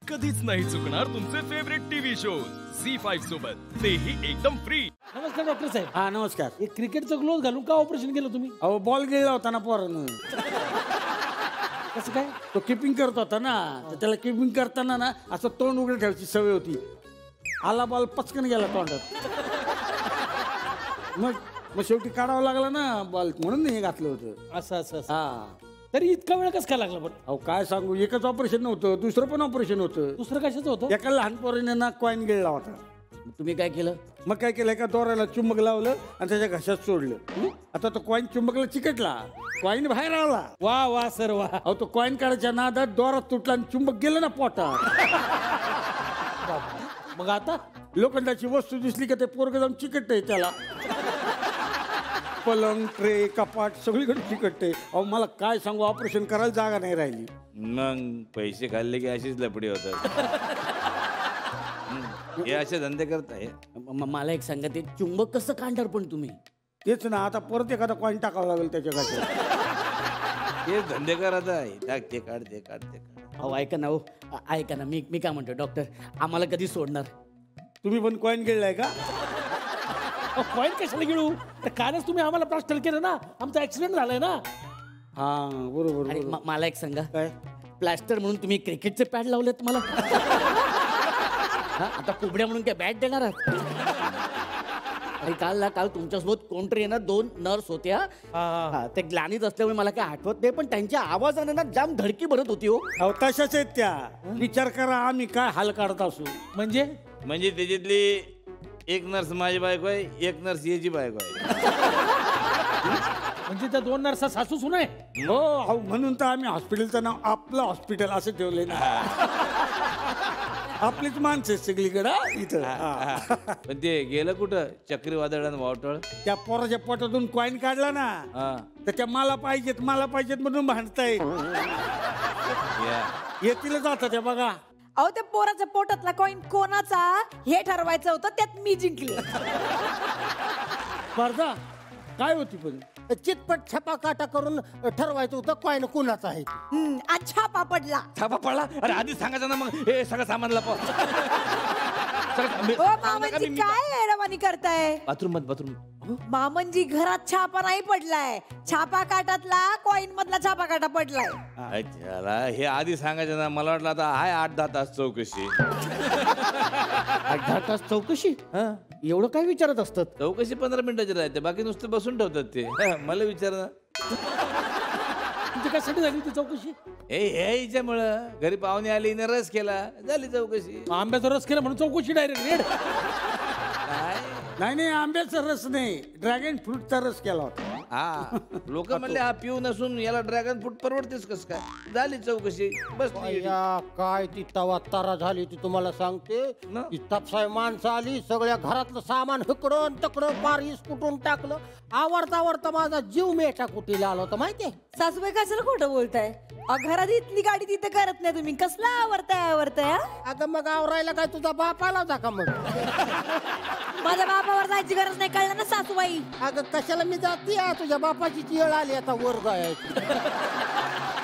कधीच नाही चुकणार तुमचे फेवरेट टीव्ही शो झी5 सोबत, तेही एकदम फ्री. नमस्कार डॉक्टर साहेब. हा नमस्कार. एक क्रिकेटचा ग्लोव्ह घालून का ऑपरेशन केलं तुम्ही? अहो बॉल गिळला होता ना पोरानं. कसं काय? तो किपिंग करत होता ना, तर त्याला किपिंग करताना ना असं तोंड उघडं ठेवायची सवय होती. आला बॉल पचकन गेला तोंडात. मग शेवटी काढावं लागला ना बॉल, म्हणून हे घातलं होतं. असं असं असं. हा तरी इतका वेळ कसं काय लागला पण? अहो काय सांगू, एकच ऑपरेशन नव्हतं, दुसरं पण ऑपरेशन होतं. दुसरं कशाचं होतं? एका लहान पोरीने ना कॉईन गिळला होता. तुम्ही काय केलं? मग काय केलं, एका दोऱ्याला चुंबक लावलं आणि त्याच्या घशात सोडलं. आता तो कॉईन चुंबकला चिकटला, कॉईन बाहेर आला. वा वा सर वा. अहो तो कॉईन काढायच्या नादात दोरा तुटला आणि चुंबक गेलं ना पोटात. मग आता लोखंडाची वस्तू दिसली का ते पोरग जाऊन चिकटतंय त्याला. पलंग ट्रे कपाट सगळीकडे चिकटते. अहो मला काय सांगू, ऑपरेशन करायला जागा नाही राहिली. मग पैसे खाल्ले की अशीच लपडी होतात. हे असे धंदे करताय. मला एक सांगा, ते चुंबक कसं काढणार पण तुम्ही? तेच ना, आता परत एखादा कॉईन टाकावा लागेल त्याच्या घशात. हे धंदे करत आहे. टाक ते काढ ते काढ ते काढ. अहो ऐका ना, ऐका ना, मी काय म्हणतो डॉक्टर, आम्हाला कधी सोडणार? तुम्ही पण कॉईन गिळलाय का? कॉईन कशाला घेऊ? कालच तुम्ही आम्हाला प्लास्टर केलं ना, आमचा ऍक्सिडेंट झालाय ना. हा बरोबर. आणि मला एक सांगा, काय प्लास्टर म्हणून तुम्ही क्रिकेटचे पॅड लावलेत मला? आता कुबड्या म्हणून काय बॅट देणार आहात? आणि काल तुमच्यासोबत कोणतरी आहे ना, 2 नर्स होत्या. ते ग्लानीत असल्यामुळे मला काय आठवत नाही, पण त्यांच्या आवाजाने ना जाम धडकी भरत होती. हो अहो तशाच आहेत त्या. विचार करा आम्ही काय हाल काढत असू. म्हणजे त्याच्यातली एक नर्स माझी बायको आहे, एक नर्स याची बायको आहे. म्हणजे त्या 2 नर्स सासू सुना आहे? हो अहो, म्हणून तर आम्ही हॉस्पिटलचं नाव आपलं हॉस्पिटल असं ठेवलंय ना. आपलीच माणसं सगळीकडे इथं. पण ते गेलं कुठं चक्रीवादळ आणि वावटळ? त्या पोराच्या पोटातून कॉईन काढला ना, त्याच्या मला पाहिजेत म्हणून भांडताय. येतील जात त्या बघा. अहो त्या पोराच्या पोटातला कॉइन कोणाचा हे ठरवायचं होतं, त्यात मी जिंकले. स्पर्धा काय होती पण? चितपट छापा काटा करून ठरवायचं होतं कॉइन कुणाचा आहे. आज छापा पडला. छापा पडला? अरे आधी सांगायचं ना, मग हे सगळं सामान लपव. ओ मामनजी काय येडवाणी करताय? बाथरूम. मामनजी घरात छापा नाही पडलाय, छापा काटातला कॉइन मधला छापा काटा पडलाय. अच्छा, हे आधी सांगायचं ना, मला वाटलं आता हाय 8-10 तास चौकशी. 8-10 तास चौकशी? एवढं काय विचारत असतात? चौकशी 15 मिनिटाची राहते, बाकी नुसतं बसून ठेवतात ते. मला विचार ना, तुमची कशासाठी झाली ती चौकशी? हे हिच्यामुळं घरी पाहुणे आले, हिने रस केला, झाली चौकशी. आंब्याचा रस केला म्हणून चौकशी डायरेक्ट रेड? नाही आंब्याचा रस नाही, ड्रॅगन फ्रूटचा रस केला होता. हा लोक म्हणले हा पिऊ नसून याला ड्रॅगन फ्रूट परवडतेस कस काय? झाली चौकशी बस. काय ती तवा तारा झाली ती तुम्हाला सांगते. ती तपसाय माणसं आली, सगळ्या घरातलं सामान हिकडून तकडं पारीस कुठून टाकलं. आवडता माझा जीव मेटा कुटीला आला होता माहितीये. सासूबाई कशाला खोटं बोलताय? घरात इथली गाडी तिथे करत नाही तुम्ही, कसला आवरताय? अगं मग आवरायला काय तुझा बाप आला होता का? मग माझ्या बापावर जायची गरज नाही, कळलं ना सासूबाई? अगं कशाला मी जाते, तुझ्या बापाची वेळ आली आता वर जायची.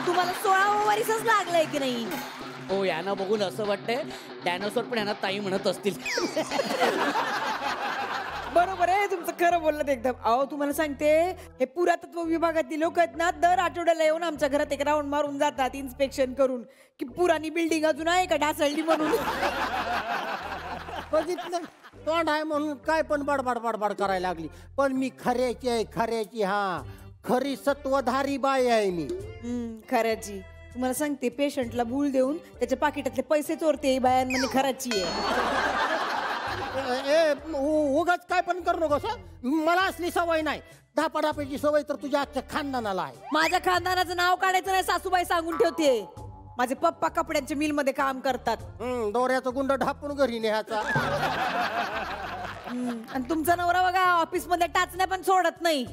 तुम्हाला 16 वर्षच लागलंय की नाही? हो, यांना बघून असं वाटतंय डायनोसॉर पण यांना ताई म्हणत असतील. बरोबर आहे तुमचं, खरं बोललं एकदम. अहो तुम्हाला सांगते, हे पुरातत्व विभागातील लोक आहेत ना, दर आठवड्याला येऊन आमच्या घरात एक राऊंड मारून जातात इन्स्पेक्शन करून, की पुराणी बिल्डिंग अजून आहे का ढासळली म्हणून. बघितलं, तोंड आहे म्हणून काय पण बडबड करायला लागली. पण मी खऱ्याची आहे, खऱ्याची. हा खरी सत्वधारी बाई आहे मी. खऱ्याची. तुम्हाला सांगते, पेशंटला भूल देऊन त्याच्या पाकिटातले पैसे चोरते बायांमध्ये खराची आहे. उगाच काय पण करू नकोस. मला असली सवय नाही. धापाधापीची सवय तर तुझ्या आजच्या खानदानाला आहे. माझ्या खानदानाचं नाव काढायचं नाही, सासूबाई सांगून ठेवते. माझे पप्पा कपड्यांच्या मिल मध्ये काम करतात. दोऱ्याचं गुंड ढापून घरी न्यायचा. आणि तुमचा नवरा बघा ऑफिस मध्ये टाचण्या पण सोडत नाही.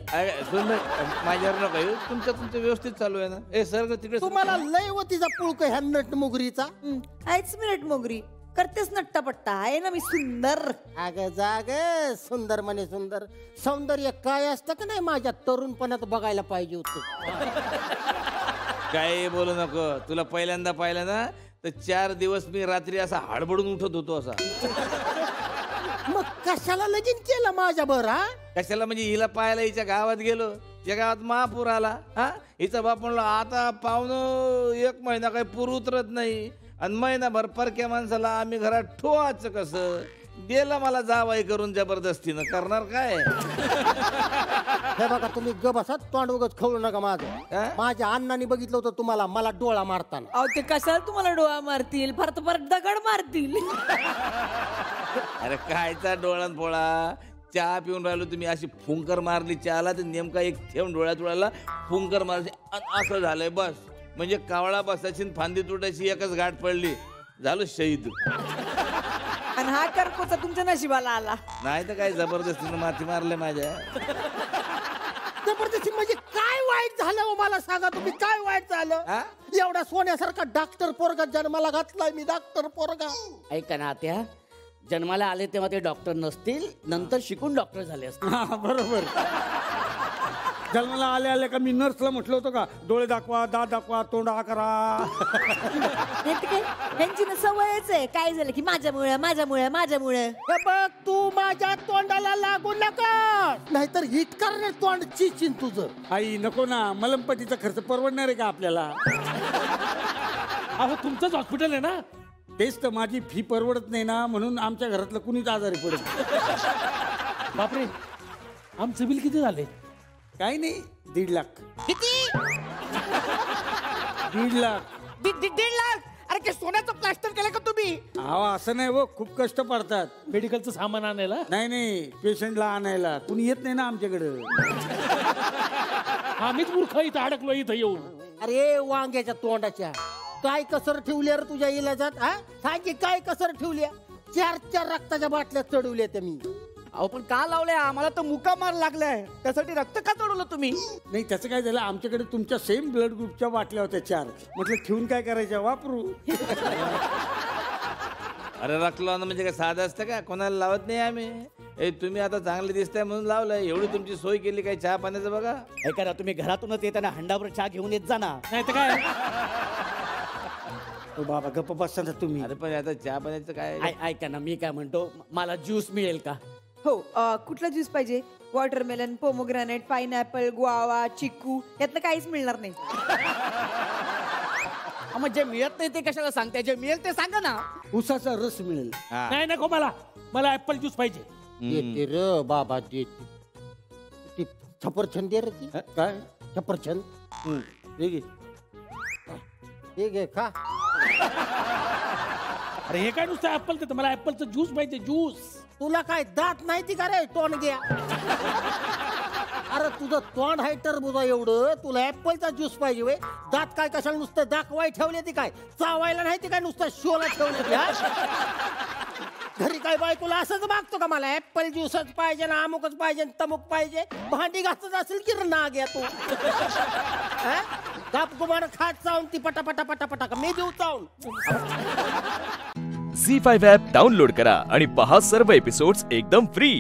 माझ्यावर नका येऊ, तुमचं व्यवस्थित चालू आहे ना. हे सर तिकडे तुम्हाला लय व तिचा पुळक ह्या नट मुगरीचा. आहेच मिनिट मोगरी, करतेच नट्टा पट्टा आहे ना मी सुंदर. अगं जाग सुंदर म्हणे सुंदर. सौंदर्य काय असतं का नाही माझ्या तरुणपणात बघायला पाहिजे होतं. काय बोलू नको. तुला पहिल्यांदा पाहिलं ना तर 4 दिवस मी रात्री असा हडबडून उठत होतो असा. मग कशाला लगीन केलं माझ्या बर हा? कशाला म्हणजे हिला पाहायला हिच्या गावात गेलो. या गावात महापूर आला. हा हिचा बाप म्हणला आता पाहुणं 1 महिना काही पूर उतरत नाही आणि महिनाभर परक्या माणसाला आम्ही घरात ठेवायचं कसं. गेला मला जावाई करून जबरदस्तीनं. करणार काय. हे बघा तुम्ही ग बसा तोंड उगत खवळू नका माझं. हा? माझ्या अण्णांनी बघितलं होतं तुम्हाला मला डोळा मारताना. अहो ते कशाला तुम्हाला डोळा मारतील फार तर फार दगड मारतील. अरे कायचा डोळ्यात पोळा. चहा पिऊन राहिलो तुम्ही अशी फुंकर मारली चहाला तर नेमका एक थेंब डोळ्यात उडाला. फुंकर मारली असं झालंय बस. म्हणजे कावळा बसायची फांदी तुटायची एकच गाठ पडली झालं शहीद. आणि हा करकोचा तुमच्या नशिबाला आला. नाही तर काय जबरदस्तीनं माती मारले माझ्या. जबरदस्ती म्हणजे काय वाईट झालं हो मला सांगा तुम्ही. काय वाईट झालं. हा? एवढा सोन्यासारखा डॉक्टर पोरगा जन्माला घातलाय मी. डॉक्टर पोरगा. ऐका ना त्या जन्माला आले तेव्हा ते डॉक्टर नसतील नंतर शिकून डॉक्टर झाले असतील. हा बरोबर. जन्माला आले आले का मी नर्सला म्हटलं होतं का डोळे दाखवा दात दाखवा तोंड करा. त्यांची ना सवयच आहे. काय झालं की माझ्यामुळे माझ्यामुळे माझ्यामुळे. हे बघ तू माझ्या तोंडाला लागू नका नाहीतर हिट करणार तोंड चिचिन तुझं. आई नको ना. मलमपट्टीचा खर्च परवडणार आहे का आपल्याला. अहो तुमचंच हॉस्पिटल आहे ना. तेच तर माझी फी परवडत नाही ना म्हणून आमच्या घरातलं कुणीच आजारी पडत. बापरे आमचं बिल किती झाले. काही नाही 1.5 लाख. किती 1.5 लाख. 1.5 लाख. अरे काय सोन्याचं प्लास्टर केलं का तुम्ही. अहो असं नाही हो. खूप कष्ट पडतात. मेडिकलचं सामान आणायला. नाही पेशंटला आणायला कुणी येत नाही ना आमच्याकडं. आम्हीच मूर्ख इथं अडकलो इथं येऊन. अरे वांग्याच्या तोंडाच्या काय कसर ठेवल्या रे तुझ्या इलाजात. हा सांग की काय कसर ठेवल्या. 4 रक्ताच्या बाटल्या चढवल्या त्या मी. अहो पण का लावलंय आम्हाला तर मुका मार लागलाय त्यासाठी रक्त का चढवलं तुम्ही. नाही त्याचं काय झालं आमच्याकडे तुमच्या सेम ब्लड ग्रुपच्या बाटल्या होत्या 4. म्हटलं ठेवून काय करायच्या वापरू. अरे रखलो म्हणजे काय साधं असतं का. कोणाला लावत नाही आम्ही. तुम्ही आता चांगले दिसताय म्हणून लावलंय. एवढी तुमची सोय केली काय चहा पाण्याचं बघा. ऐका ना तुम्ही घरातूनच येताना हंडावर चहा घेऊन येत जा ना. नाही तर काय. ओ बाबा गप्प बसा ना तुम्ही. अरे पण आता चहा पाण्याचं काय. ऐका ना मी काय म्हणतो मला ज्यूस मिळेल का. हो कुठला ज्यूस पाहिजे. वॉटरमेलन पोमोग्रॅनेट पाइनॅपल गुआवा चिकू यातलं काहीच मिळणार नाही. मग जे मिळत नाही ते कशाला सांगते. जे मिळेल ते सांगा ना. उसाचा रस मिळेल. नाही नको मला ऍपल ज्यूस पाहिजे. देते र बाबा देते. ती छपरछंद दे रे ती. काय छपरछंद हे घे. हे घे खा. अरे हे काय नुसतं ऍपल देतं. मला ऍपलचं ज्यूस पाहिजे ज्यूस. तुला काय दात नाही ती का रे तोंड घ्या. अरे तुझं तोंड आहे टरबुजा एवढं तुला ऍपलचा ज्यूस पाहिजे वे. दात काय कशाला नुसतं दाखवाय ठेवले ती काय चावायला नाही ती काय नुसतं शोला ठेवले ती. घरी काय बायकोला असंच मागतो का मला ऍपल ज्यूसच पाहिजे ना अमुकच पाहिजे तमुक पाहिजे. भांडी घासत असेल की ना घ्या तू. काप गुमान खात चावून ती पटापटा पटापटा का मी देऊ चावून. झी5 ॲप डाउनलोड करा आणि पहा सर्व एपिसोड्स एकदम फ्री.